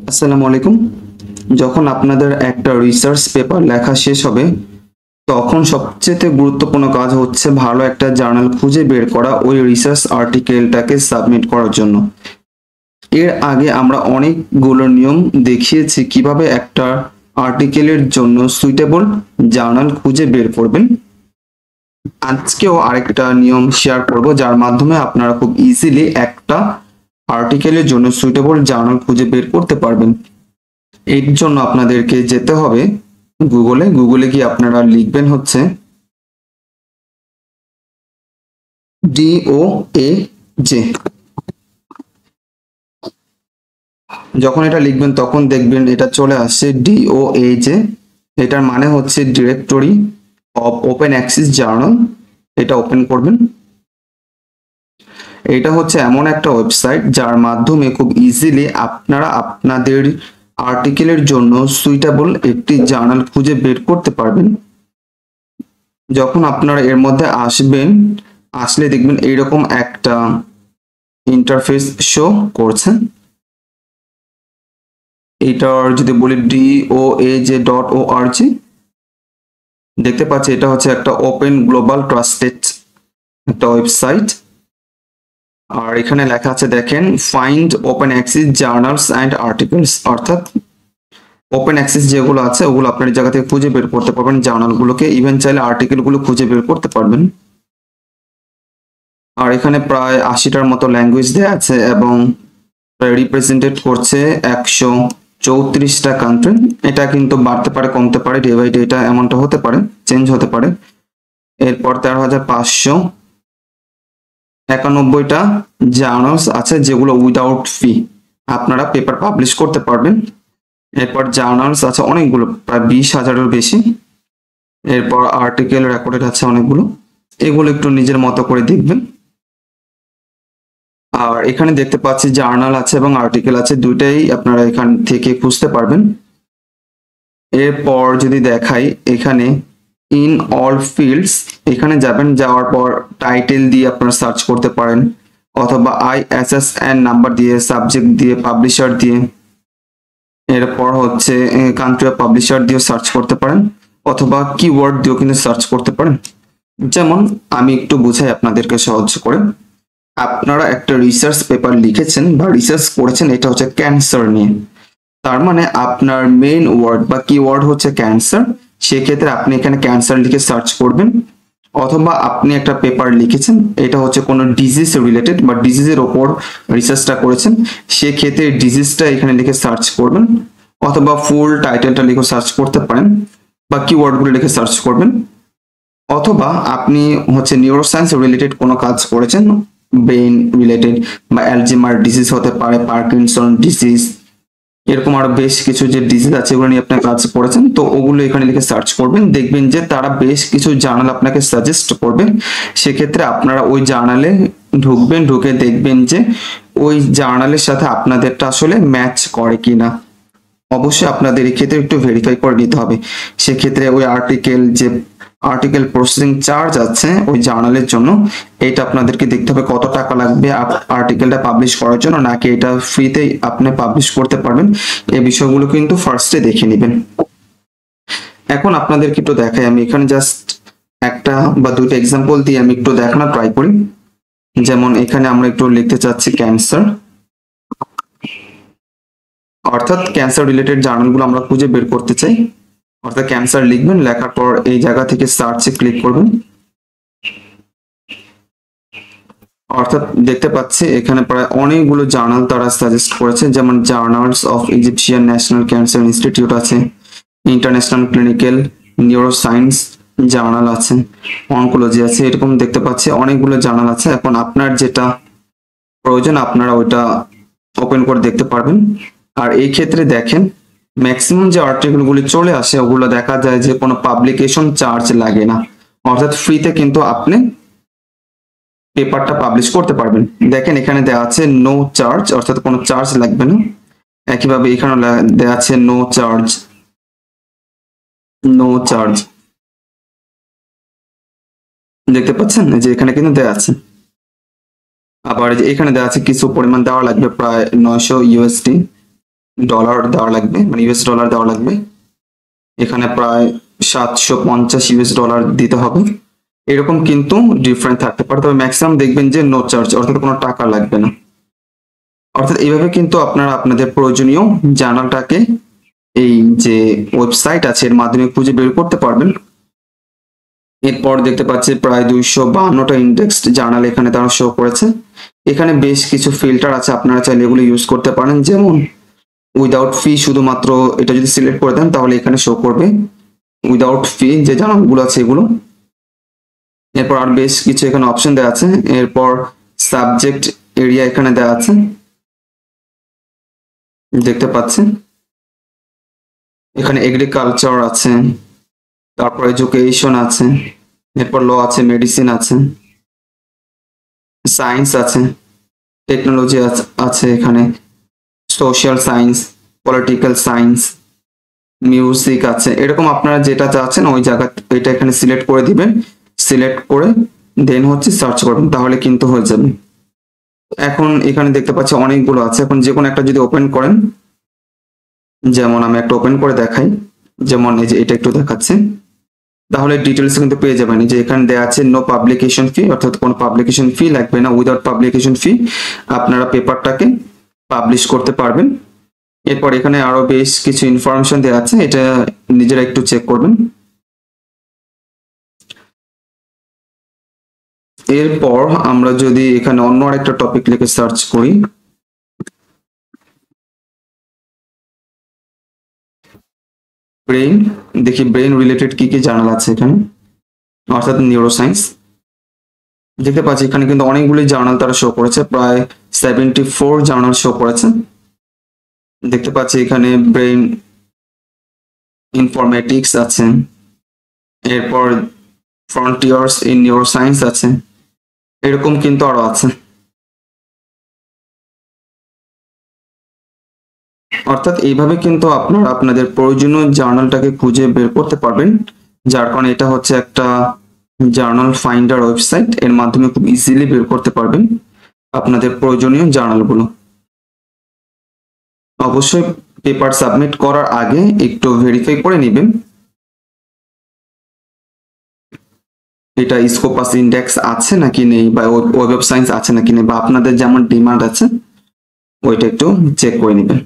আসসালামু আলাইকুম। যখন আপনাদের একটা রিসার্চ পেপার লেখা শেষ হবে, তখন সবচেয়ে গুরুত্বপূর্ণ কাজ হচ্ছে ভালো একটা জার্নাল খুঁজে বের করা ওই রিসার্চ আর্টিকেলটাকে সাবমিট করার জন্য। এর আগে আমরা অনেকগুলো নিয়ম দেখিয়েছি কিভাবে একটা আর্টিকেলের জন্য সুইটেবল জার্নাল খুঁজে বের করবেন। আজকেও আরেকটা নিয়ম শেয়ার করব যার মাধ্যমে আপনারা খুব ইজিলি একটা আর্টিকেলের জন্য সুইটেবল জার্নাল খুঁজে বের করতে পারবেন। এর জন্য আপনাদেরকে যেতে হবে গুগলে গিয়ে আপনারা লিখবেন হচ্ছে DOAJ। যখন এটা লিখবেন তখন দেখবেন এটা চলে আসছে DOAJ। এটার মানে হচ্ছে directory of open access journal. এটা ওপেন করবেন। এটা হচ্ছে এমন একটা ওয়েবসাইট যার মাধ্যমে খুব ইজিলি আপনারা আপনাদের আর্টিকেলের জন্য সুইটেবল একটি জার্নাল খুঁজে বের করতে পারবেন। যখন আপনারা এর মধ্যে আসলে দেখবেন এইরকম একটা ইন্টারফেস শো করছে। এটার যদি বলি DOAJ.org, দেখতে পাচ্ছি এটা হচ্ছে একটা ওপেন গ্লোবাল ট্রাস্টেড একটা ওয়েবসাইট। আর এখানে লেখা আছে দেখেন, find open access journals and articles, অর্থাৎ ওপেন অ্যাক্সেস যেগুলো আছে ওগুলো আপনার জায়গা থেকে খুঁজে বের করতে পারবেন, জার্নালগুলোকে, ইভেন চাইলে আর্টিকেলগুলো খুঁজে বের করতে পারবেন। আর এখানে প্রায় 80টার মতো ল্যাঙ্গুয়েজ দেওয়া আছে এবং রিপ্রেজেন্টেড করছে 134টা কান্ট্রি। এটা কিন্তু বাড়তে পারে, কমতে পারে, ডে বাই ডে এটা এমনটা হতে পারে, চেঞ্জ হতে পারে। এরপর 13,591টা জার্নালস আছে যেগুলো উইদাউট ফি আপনারা পেপার পাবলিশ করতে পারবেন। এরপর জার্নালস আছে অনেকগুলো, প্রায় 20,000-এর বেশি। এরপর আর্টিকেল রেকর্ডেড আছে অনেকগুলো, এগুলো একটু নিজের মতো করে দেখবেন। আর এখানে দেখতে পাচ্ছি জার্নাল আছে এবং আর্টিকেল আছে, দুইটাই আপনারা এখান থেকে খুঁজতে পারবেন। এরপর যদি দেখাই এখানে ইন অল ফিল্ডস, এখানে যাবেন, যাওয়ার পর টাইটেল দিয়ে আপনারা সার্চ করতে পারেন, অথবা ISSN নাম্বার দিয়ে, সাবজেক্ট দিয়ে, পাবলিশার দিয়ে, এরপর হচ্ছে কান্ট্রি অফ পাবলিশার দিয়ে সার্চ করতে পারেন, অথবা কিওয়ার্ড দিয়েও কিন্তু সার্চ করতে পারেন। যেমন আমি একটু বুঝাই আপনাদেরকে সহজ করে। আপনারা একটা রিসার্চ পেপার লিখেছেন বা রিসার্চ করেছেন, এটা হচ্ছে ক্যান্সার নিয়ে। তার মানে আপনার মেইন ওয়ার্ড বা কিওয়ার্ড হচ্ছে ক্যান্সার। সেক্ষেত্রে আপনি এখানে ক্যান্সার লিখে সার্চ করবেন। অথবা আপনি একটা পেপার লিখেছেন, এটা হচ্ছে কোনো ডিজিজ রিলেটেড বা ডিজিজের ওপর রিসার্চটা করেছেন, সেক্ষেত্রে ডিজিজটা এখানে লিখে সার্চ করবেন। অথবা ফুল টাইটেলটা লিখে সার্চ করতে পারেন বা কিওয়ার্ডগুলো লিখে সার্চ করবেন। অথবা আপনি হচ্ছে নিউরোসায়েন্স রিলেটেড কোনো কাজ করেছেন, ব্রেন রিলেটেড বা অ্যালজিমার ডিজিজ হতে পারে, পার্কিনসন ডিজিজ, এরকম আরো বেশ কিছু যে ডিজিজ আছে ওগুলো নিয়ে আপনার কাজ করেছেন, তো ওগুলো এখানে লিখে সার্চ করবেন। দেখবেন যে তারা বেশ কিছু জার্নাল আপনাকে সাজেস্ট করবে। সেক্ষেত্রে আপনারা ওই জার্নালে ঢুকবেন, ঢুকে দেখবেন যে ওই জার্নালের সাথে আপনাদেরটা আসলে ম্যাচ করে কিনা। অবশ্যই আপনাদের এই ক্ষেত্রে একটু ভেরিফাই করে নিতে হবে। সেক্ষেত্রে ওই আর্টিকেল প্রসেসিং চার্জ আছে ওই জার্নালের জন্য, এটা আপনাদেরকে দেখতে হবে কত টাকা লাগবে আর্টিকেলটা পাবলিশ করার জন্য, নাকি এটা ফ্রিতেই আপনি পাবলিশ করতে পারবেন। এই বিষয়গুলো কিন্তু ফার্স্টে দেখে নেবেন। এখন আপনাদেরকে একটু দেখাই, আমি এখানে জাস্ট একটা বা দুটো এক্সাম্পল দিয়ে আমি একটু দেখানোর ট্রাই করি। যেমন এখানে আমরা একটু লিখতে চাচ্ছি ক্যান্সার, অর্থাৎ ক্যান্সার রিলেটেড জার্নালগুলো আমরা খুঁজে বের করতে চাই। অর্থাৎ ক্যান্সার লিখবেন, লেখার পর এই জায়গা থেকে সার্চে ক্লিক করবেন। অর্থাৎ দেখতে পাচ্ছি এখানে প্রায় অনেকগুলো জার্নাল তারা সাজেস্ট করেছে, যেমন journals of Egyptian national cancer institute আছে, ইন্টারন্যাশনাল ক্লিনিক্যাল নিউরোসায়েন্স জার্নাল আছে, অনকোলজি আছে, এরকম দেখতে পাচ্ছি অনেকগুলো জার্নাল আছে। এখন আপনার যেটা প্রয়োজন আপনারা ওইটা ওপেন করে দেখতে পারবেন। আর এই ক্ষেত্রে দেখেন ম্যাক্সিমাম যে আর্টিকেলগুলি চলে আসে ওগুলো দেখা যায় যে কোনো পাবলিকেশন চার্জ লাগে না, অর্থাৎ ফ্রিতে কিন্তু আপনি পেপারটা পাবলিশ করতে পারবেন। দেখেন এখানে দেওয়া আছে নো চার্জ, অর্থাৎ কোনো চার্জ লাগবে না। একইভাবে এখানে দেওয়া আছে নো চার্জ, নো চার্জ, দেখতে পাচ্ছেন যে এখানে কিন্তু দেওয়া আছে। আবার এখানে দেওয়া আছে কিছু পরিমাণ দেওয়া লাগবে, প্রায় 900 USD। ডলার দেওয়া লাগবে, মানে ইউএস ডলার দেওয়া লাগবে। এখানে প্রায় 750 ইউএস ডলার দিতে হবে। এরকম কিন্তু ডিফারেন্ট থাকতে পারে, তবে ম্যাক্সিমাম দেখবেন যে নো চার্জ, অর্থাৎ কোনো টাকা লাগবে না। অর্থাৎ এইভাবে কিন্তু আপনারা আপনাদের প্রয়োজনীয় জার্নালটাকে এই যে ওয়েবসাইট আছে এর মাধ্যমে খুঁজে বের করতে পারবেন। এরপর দেখতে পাচ্ছি প্রায় 252টা ইন্ডেক্সড জার্নাল এখানে তারা শো করেছে। এখানে বেশ কিছু ফিল্টার আছে, আপনারা চাইলে এগুলো ইউজ করতে পারেন। যেমন উইদাউট ফি, শুধুমাত্র এটা যদি সিলেক্ট করে দেন তাহলে এখানে শো করবে উইদাউট ফি যে জার্নালগুলো আছে এগুলো। এরপর আর বেশ কিছু এখানে অপশন দেওয়া আছে। এরপর সাবজেক্ট এরিয়া এখানে দেওয়া আছে, দেখতে পাচ্ছেন। এখানে এগ্রিকালচার আছে, তারপর এডুকেশন আছে, এরপর ল আছে, মেডিসিন আছে, সায়েন্স আছে, টেকনোলজি আছে, এখানে social science, political science, music আছে। এরকম আপনারা যেটা চাচ্ছেন ওই জায়গা এটা এখানে সিলেক্ট করে দিবেন। সিলেক্ট করে দেন হচ্ছে সার্চ করবেন, তাহলে কিন্তু হয়ে যাবে। এখন এখানে দেখতে পাচ্ছি অনেকগুলো আছে। এখন যে কোনো একটা যদি ওপেন করেন, যেমন আমি একটা ওপেন করে দেখাই, যেমন এই যে এটা একটু দেখাচ্ছে, তাহলে ডিটেলস কিন্তু পেয়ে যাবেন। যে এখানে দেওয়া আছে নো পাবলিকেশন ফি, অর্থাৎ কোনো পাবলিকেশন ফি লাগবে না। উইদাউট পাবলিকেশন ফি আপনারা পেপারটাকে পাবলিশ করতে পারবেন। এরপর এখানে আরো বেশ কিছু ইনফরমেশন দেওয়া আছে, এটা নিজেরা একটু চেক করবেন। এরপর আমরা যদি এখানে অন্য আরেকটা টপিক লিখে সার্চ করি, ব্রেন, দেখি ব্রেন রিলেটেড কি কি জার্নাল আছে এখানে, অর্থাৎ নিউরোসায়েন্স। দেখতে পাচ্ছি এখানে কিন্তু অনেকগুলি জার্নাল তারা শো করেছে, প্রায় 74 জার্নাল শো করেছে। দেখতে পাচ্ছি এখানে ব্রেন ইনফরমেটিক্স আছে, এরপর ফ্রন্টিয়ার্স ইন নিউরোসায়েন্স আছে, এরকম কিন্তু আরো আছে। অর্থাৎ এইভাবে কিন্তু আপনারা আপনাদের প্রয়োজনীয় জার্নালটাকে খুঁজে বের করতে পারবেন, যার কারণে এটা হচ্ছে একটা জার্নাল ফাইন্ডার ওয়েবসাইট। এর মাধ্যমে খুব ইজিলি বের করতে পারবেন আপনাদের প্রয়োজনীয় জার্নালগুলো। অবশ্যই পেপার সাবমিট করার আগে একটু ভেরিফাই করে নেবেন এটা স্কোপাস ইন্ডেক্স আছে নাকি নেই, বা ওয়েব অফ সায়েন্স আছে নাকি নেই, বা আপনাদের যেমন ডিমান্ড আছে ওইটা একটু চেক করে নেবেন।